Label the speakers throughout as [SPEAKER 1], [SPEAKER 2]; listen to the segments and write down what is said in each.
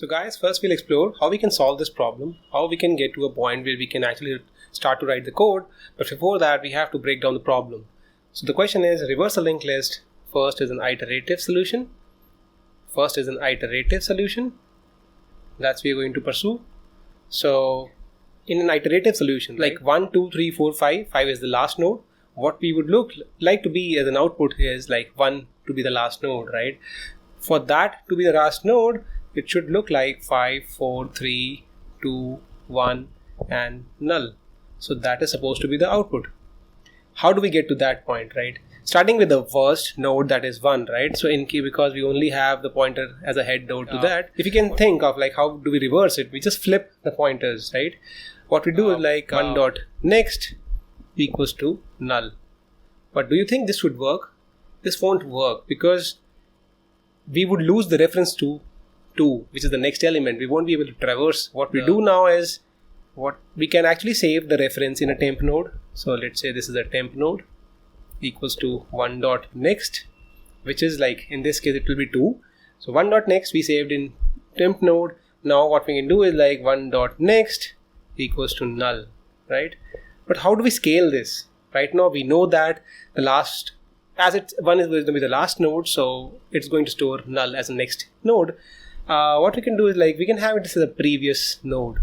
[SPEAKER 1] So guys, first we'll explore how we can solve this problem, how we can get to a point where we can actually start to write the code. But before that, we have to break down the problem. So the question is, reverse a linked list. First is an iterative solution. That's we are going to pursue. So in an iterative solution, like 1, 2, 3, 4, 5, 5 is the last node. What we would look like to be as an output is like 1 to be the last node, right? For that to be the last node, it should look like 5, 4, 3, 2, 1 and null. So that is supposed to be the output. How do we get to that point, right? Starting with the first node, that is 1, right? So in key, because we only have the pointer as a head node to that, if you can think of like how do we reverse it, we just flip the pointers, right? What we do is like 1 dot next equals to null. But do you think this would work? This won't work because we would lose the reference to 2, which is the next element. We won't be able to traverse. What we do now is we can actually save the reference in a temp node. So let's say this is a temp node equals to 1 dot next, which is like in this case it will be 2. So 1 dot next we saved in temp node. Now what we can do is like 1 dot next equals to null, right? But how do we scale this? Right now we know that the last, as it's 1 is going to be the last node, so it's going to store null as a next node. What we can do is like we can have it as a previous node.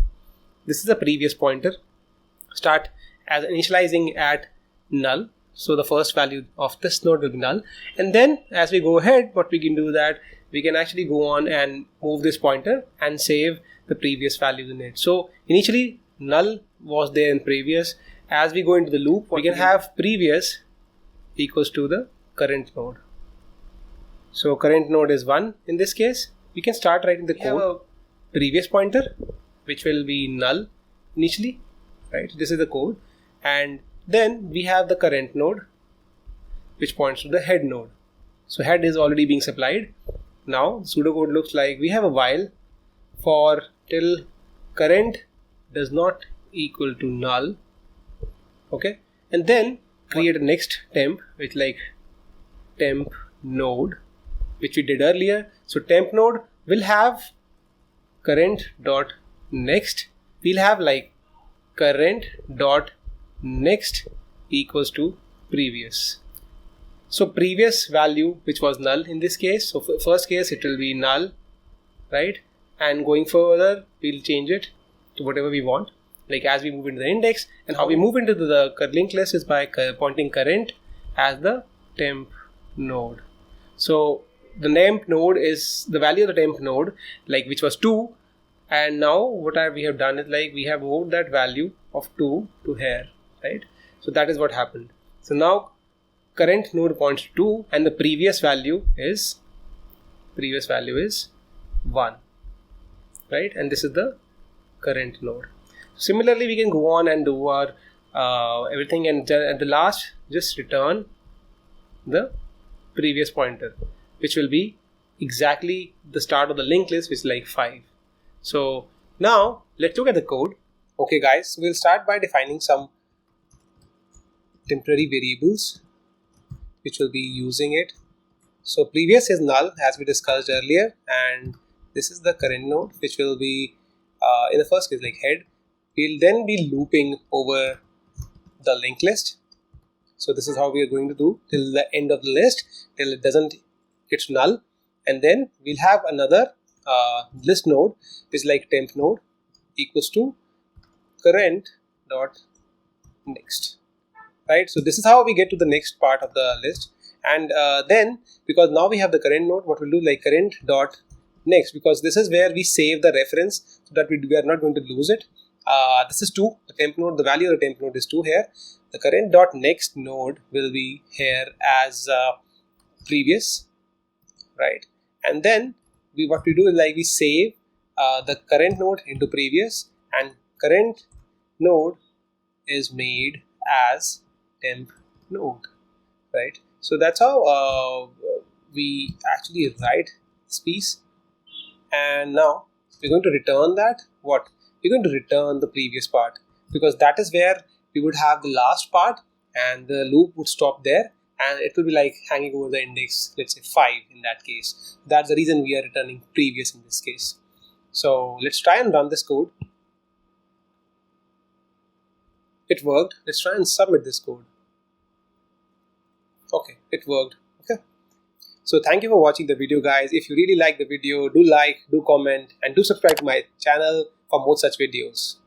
[SPEAKER 1] This is a previous pointer. Start as initializing at null. So the first value of this node will be null. And then as we go ahead, what we can do is that we can actually go on and move this pointer and save the previous values in it. So initially null was there in previous. As we go into the loop, we can have previous equals to the current node. So current node is 1 in this case. We can start writing the code. We have a previous pointer which will be null initially, right? This is the code. And then we have the current node which points to the head node. So head is already being supplied. Now pseudocode looks like we have a while for till current does not equal to null. Okay, and then create a next temp with like temp node, which we did earlier. So temp node will have current dot next. We'll have like current dot next equals to previous. So previous value which was null in this case. So for first case it will be null, right? And going further we'll change it to whatever we want. Like as we move into the index, and how we move into the linked list is by pointing current as the temp node. So the temp node is the value of the temp node, like which was 2, and now what we have done is like we have moved that value of 2 to here, right? So that is what happened. So now current node points to 2 and the previous value is 1, right? And this is the current node. Similarly, we can go on and do our everything, and at the last just return the previous pointer, which will be exactly the start of the linked list, which is like 5. So now let's look at the code. Okay guys, so we'll start by defining some temporary variables which will be using it. So previous is null as we discussed earlier, and this is the current node which will be in the first case like head. We'll then be looping over the linked list. So this is how we are going to do till the end of the list, till it doesn't get null. And then we'll have another list node which is like temp node equals to current dot next, right? So this is how we get to the next part of the list. And then because now we have the current node, what we'll do like current dot next, because this is where we save the reference so that we are not going to lose it. This is 2, the temp node, the value of the temp node is 2 here. The current dot next node will be here as previous, right? And then what we do is like we save the current node into previous, and current node is made as temp node, right? So that's how we actually write this piece. And now we're going to return that. What? We're going to return the previous part, because that is where we would have the last part and the loop would stop there, and it will be like hanging over the index, let's say 5 in that case. That's the reason we are returning previous in this case. So let's try and run this code. It worked. Let's try and submit this code. Okay, it worked. Okay. So thank you for watching the video, guys. If you really like the video, do like, do comment, and do subscribe to my channel for more such videos.